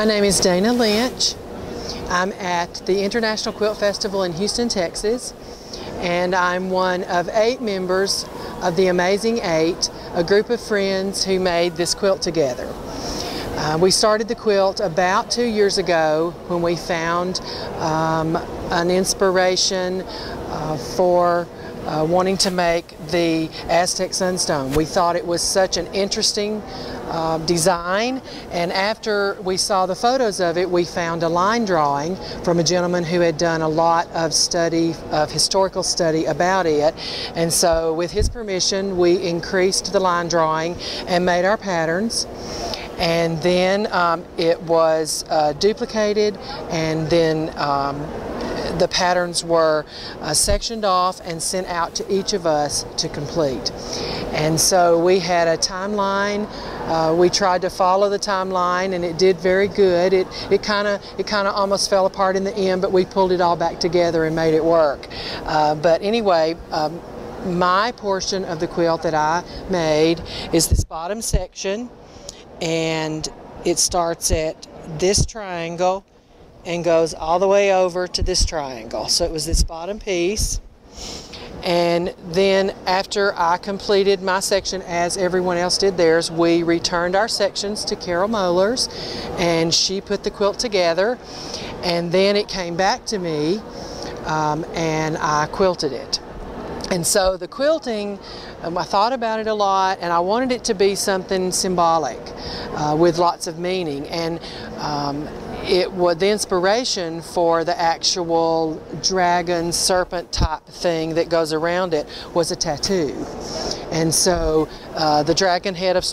My name is Dana Lynch. I'm at the International Quilt Festival in Houston, Texas, and I'm one of 8 members of the Amazing 8, a group of friends who made this quilt together. We started the quilt about 2 years ago when we found an inspiration for wanting to make the Aztec Sunstone. We thought it was such an interesting design, and after we saw the photos of it, we found a line drawing from a gentleman who had done a lot of historical study about it, and so with his permission we increased the line drawing and made our patterns. And then it was duplicated, and then the patterns were sectioned off and sent out to each of us to complete. And so we had a timeline. We tried to follow the timeline, and it did very good. It kind of almost fell apart in the end, but we pulled it all back together and made it work. But anyway, my portion of the quilt that I made is this bottom section, and it starts at this triangle and goes all the way over to this triangle. So it was this bottom piece, and then after I completed my section, as everyone else did theirs, we returned our sections to Carol Mollers, and she put the quilt together, and then it came back to me, and I quilted it. And so the quilting, I thought about it a lot, and I wanted it to be something symbolic with lots of meaning. And the inspiration for the actual dragon serpent type thing that goes around it was a tattoo. And so the dragon head of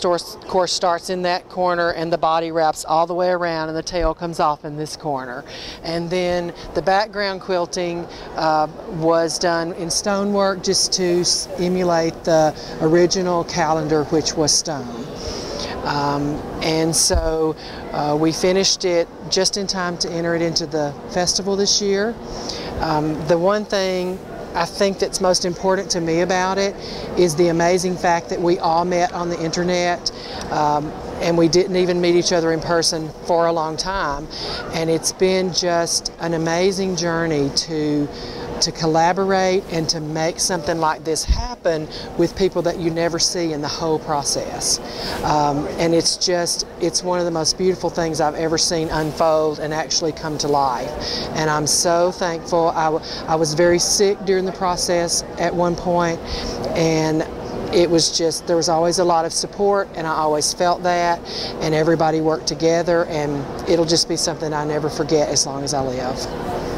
course starts in that corner, and the body wraps all the way around, and the tail comes off in this corner. And then the background quilting was done in stonework just to emulate the original calendar, which was stone. And so we finished it just in time to enter it into the festival this year. The one thing I think that's most important to me about it is the amazing fact that we all met on the internet, and we didn't even meet each other in person for a long time. And it's been just an amazing journey to collaborate and to make something like this happen with people that you never see in the whole process. And it's one of the most beautiful things I've ever seen unfold and actually come to life. And I'm so thankful. I was very sick during the process at one point, and it was just, there was always a lot of support, and I always felt that, and everybody worked together, and it'll just be something I never forget as long as I live.